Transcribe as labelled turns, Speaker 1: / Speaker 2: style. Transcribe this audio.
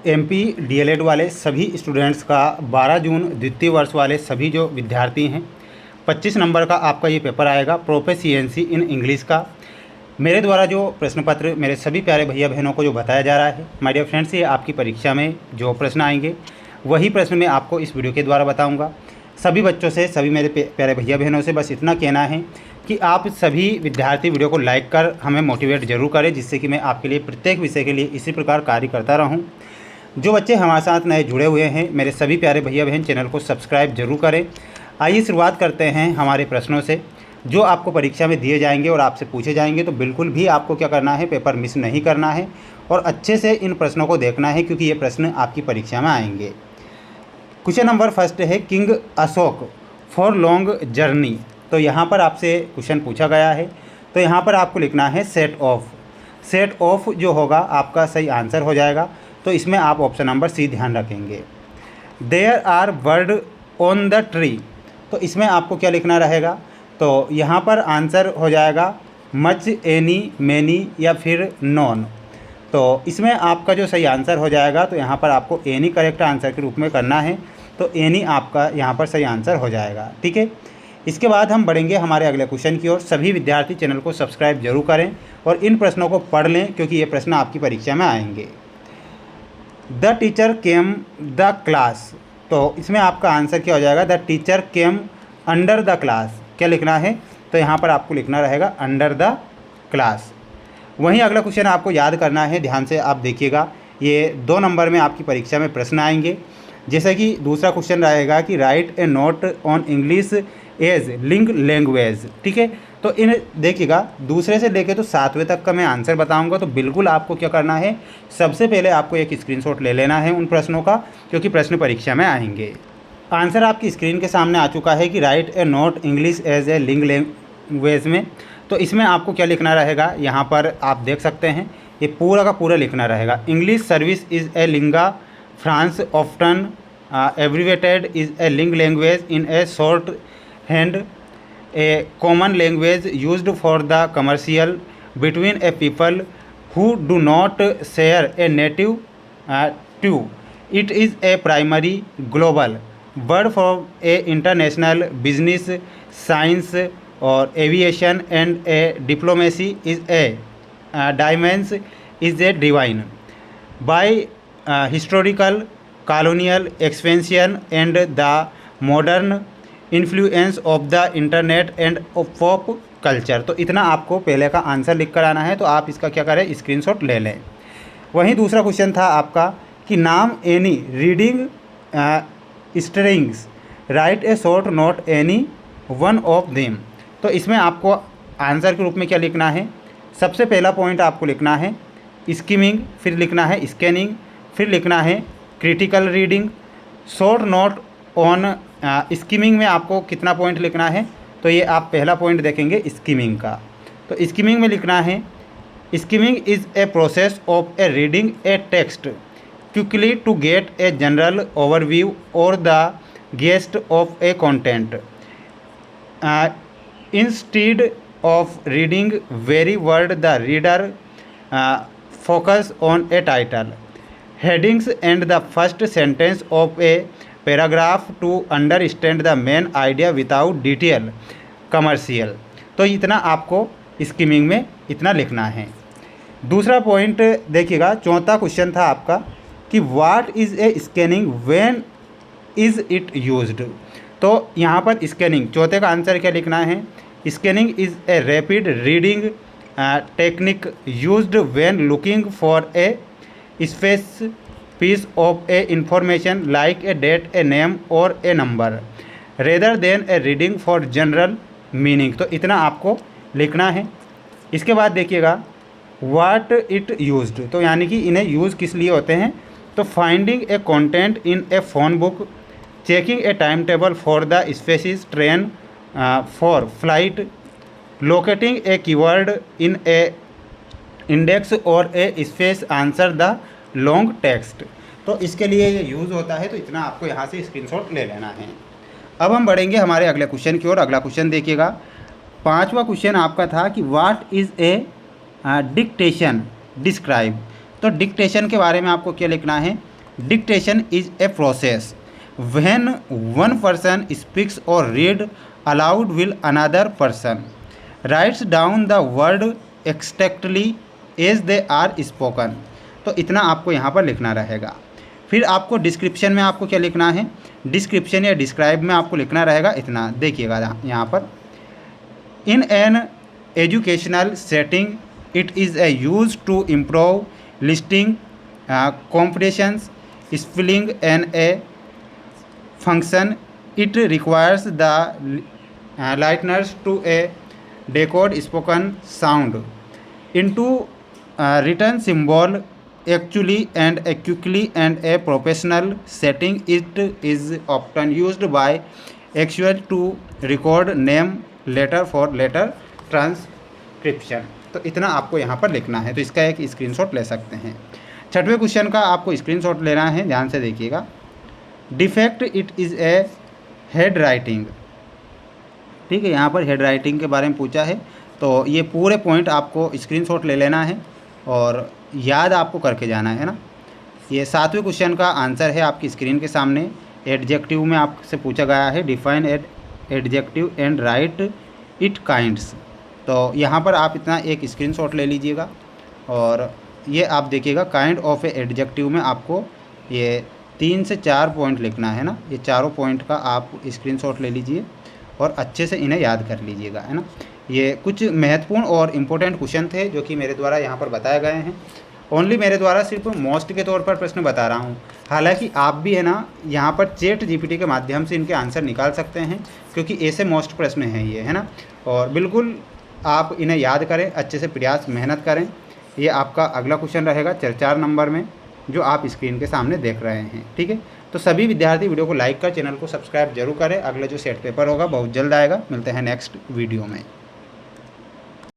Speaker 1: MP DElEd वाले सभी students का 12 जून द्वितीय वर्ष वाले सभी जो विद्यार्थी हैं 25 नंबर का आपका ये पेपर आएगा प्रोफिशिएंसी इन इंग्लिश का। मेरे द्वारा जो प्रश्न पत्र मेरे सभी प्यारे भैया बहनों को जो बताया जा रहा है माय डियर फ्रेंड्स, ये आपकी परीक्षा में जो प्रश्न आएंगे वही प्रश्न मैं आपको इस वीडियो के द्वारा बताऊंगा। सभी बच्चों से, सभी मेरे प्यारे भैया बहनों से बस इतना कहना है कि आप सभी विद्यार्थी वीडियो को लाइक कर हमें मोटिवेट जरूर करें, जिससे कि मैं आपके लिए प्रत्येक विषय के लिए इसी प्रकार कार्य करता रहूं। जो बच्चे हमारे साथ नए जुड़े हुए हैं, मेरे सभी प्यारे भैया बहन चैनल को सब्सक्राइब जरूर करें। आइए शुरुआत करते हैं हमारे प्रश्नों से जो आपको परीक्षा में दिए जाएंगे और आपसे पूछे जाएंगे। तो बिल्कुल भी आपको क्या करना है, पेपर मिस नहीं करना है और अच्छे से इन प्रश्नों को देखना है, क्योंकि ये प्रश्न आपकी परीक्षा में आएंगे। क्वेश्चन नंबर फर्स्ट है king Ashok for long journey. तो यहाँ पर आपसे क्वेश्चन पूछा गया है, तो यहाँ पर आपको लिखना है सेट ऑफ। सेट ऑफ जो होगा आपका सही आंसर हो जाएगा। तो इसमें आप ऑप्शन नंबर सी ध्यान रखेंगे। There are bird on the tree, तो इसमें आपको क्या लिखना रहेगा, तो यहाँ पर आंसर हो जाएगा मच, एनी, मैनी या फिर नॉन। तो इसमें आपका जो सही आंसर हो जाएगा, तो यहाँ पर आपको एनी करेक्ट आंसर के रूप में करना है, तो एनी आपका यहाँ पर सही आंसर हो जाएगा। ठीक है, इसके बाद हम बढ़ेंगे हमारे अगले क्वेश्चन की ओर। सभी विद्यार्थी चैनल को सब्सक्राइब जरूर करें और इन प्रश्नों को पढ़ लें, क्योंकि ये प्रश्न आपकी परीक्षा में आएंगे। The teacher came the class, तो इसमें आपका आंसर क्या हो जाएगा, the teacher came under the class. क्या लिखना है, तो यहाँ पर आपको लिखना रहेगा अंडर द क्लास। वहीं अगला क्वेश्चन आपको याद करना है, ध्यान से आप देखिएगा, ये 2 नंबर में आपकी परीक्षा में प्रश्न आएंगे। जैसे कि दूसरा क्वेश्चन रहेगा कि write a note on English as link language. ठीक है, तो इन देखिएगा दूसरे से लेके तो 7वें तक का मैं आंसर बताऊंगा, तो बिल्कुल आपको क्या करना है, सबसे पहले आपको एक स्क्रीनशॉट ले लेना है उन प्रश्नों का, क्योंकि प्रश्न परीक्षा में आएंगे। आंसर आपकी स्क्रीन के सामने आ चुका है कि write a note English as a link language में। तो इसमें आपको क्या लिखना रहेगा, यहाँ पर आप देख सकते हैं ये पूरा का पूरा लिखना रहेगा। English service is a lingua franca often abbreviated is a link language in a short hand, a common language used for the commercial between a people who do not share a native to it is a primary global word for a international business science और aviation and a diplomacy is a dimension is a divine by historical colonial expansion and the modern influence of the internet and pop culture. तो इतना आपको पहले का answer लिख कर आना है, तो आप इसका क्या करें, स्क्रीनशॉट ले लें। वहीं दूसरा क्वेश्चन था आपका कि नाम any reading strings, right A short note any one of them. तो इसमें आपको आंसर के रूप में क्या लिखना है, सबसे पहला पॉइंट आपको लिखना है स्किमिंग, फिर लिखना है स्कैनिंग, फिर लिखना है critical reading. Short note on skimming में आपको कितना पॉइंट लिखना है, तो ये आप पहला पॉइंट देखेंगे स्किमिंग का। तो स्किमिंग में लिखना है skimming is a process of a reading a text quickly to get a general overview और the gist of a content instead of reading very word the reader focus on a title headings and the first sentence of a paragraph to understand the main idea without detail commercial. तो इतना आपको skimming में इतना लिखना है। दूसरा point देखिएगा, चौथा क्वेश्चन था आपका कि what is A scanning, when is it used. तो यहाँ पर स्कैनिंग, चौथे का आंसर क्या लिखना है, scanning is a rapid reading technique used when looking for a space piece of a information like a date, a name or a number rather than a reading for general meaning। तो इतना आपको लिखना है। इसके बाद देखिएगा what it used, तो यानी कि इन्हें यूज़ किस लिए होते हैं, तो finding a content in a phone book, checking a timetable for the species train for flight, locating a keyword in a index or a space answer the long text. तो इसके लिए ये यूज़ होता है, तो इतना आपको यहाँ से स्क्रीनशॉट ले लेना है। अब हम बढ़ेंगे हमारे अगले क्वेश्चन की ओर। अगला क्वेश्चन देखिएगा, 5वां क्वेश्चन आपका था कि what is a dictation describe. तो डिक्टेशन के बारे में आपको क्या लिखना है, dictation is a process when one person speaks और read aloud will another person writes down the word exactly as they are spoken. तो इतना आपको यहाँ पर लिखना रहेगा। फिर आपको डिस्क्रिप्शन में आपको क्या लिखना है, डिस्क्रिप्शन या डिस्क्राइब में आपको लिखना रहेगा इतना, देखिएगा यहाँ पर, in an educational setting it is a use to improve listening competitions spelling and a function it requires the listeners to a decode spoken sound into written symbol actually and quickly, and a professional setting it is often used by actual to record name letter for letter transcription। तो इतना आपको यहाँ पर लिखना है। तो इसका एक स्क्रीनशॉट ले सकते हैं। छठवें क्वेश्चन का आपको स्क्रीनशॉट लेना है, ध्यान से देखिएगा। Defect it is A head writing, ठीक है, यहाँ पर हेड राइटिंग के बारे में पूछा है। तो ये पूरे पॉइंट आपको स्क्रीनशॉट ले लेना है और याद आपको करके जाना है ना। ये 7वें क्वेश्चन का आंसर है आपकी स्क्रीन के सामने। एडजेक्टिव में आपसे पूछा गया है define adjective and right it kinds. तो यहाँ पर आप इतना एक स्क्रीनशॉट ले लीजिएगा और ये आप देखिएगा काइंड ऑफ ए एडजेक्टिव में आपको ये 3 से 4 पॉइंट लिखना है ना। ये चारों पॉइंट का आप स्क्रीनशॉट ले लीजिए और अच्छे से इन्हें याद कर लीजिएगा, है ना। ये कुछ महत्वपूर्ण और इम्पोर्टेंट क्वेश्चन थे जो कि मेरे द्वारा यहाँ पर बताए गए हैं। ओनली मेरे द्वारा सिर्फ मोस्ट के तौर पर प्रश्न बता रहा हूँ। हालांकि आप भी है ना यहाँ पर चैट जीपीटी के माध्यम से इनके आंसर निकाल सकते हैं, क्योंकि ऐसे मोस्ट प्रश्न हैं ये, है ना। और बिल्कुल आप इन्हें याद करें, अच्छे से प्रयास मेहनत करें। ये आपका अगला क्वेश्चन रहेगा 4 नंबर में, जो आप स्क्रीन के सामने देख रहे हैं, ठीक है। तो सभी विद्यार्थी वीडियो को लाइक कर चैनल को सब्सक्राइब जरूर करें। अगला जो सेट पेपर होगा बहुत जल्द आएगा। मिलते हैं नेक्स्ट वीडियो में।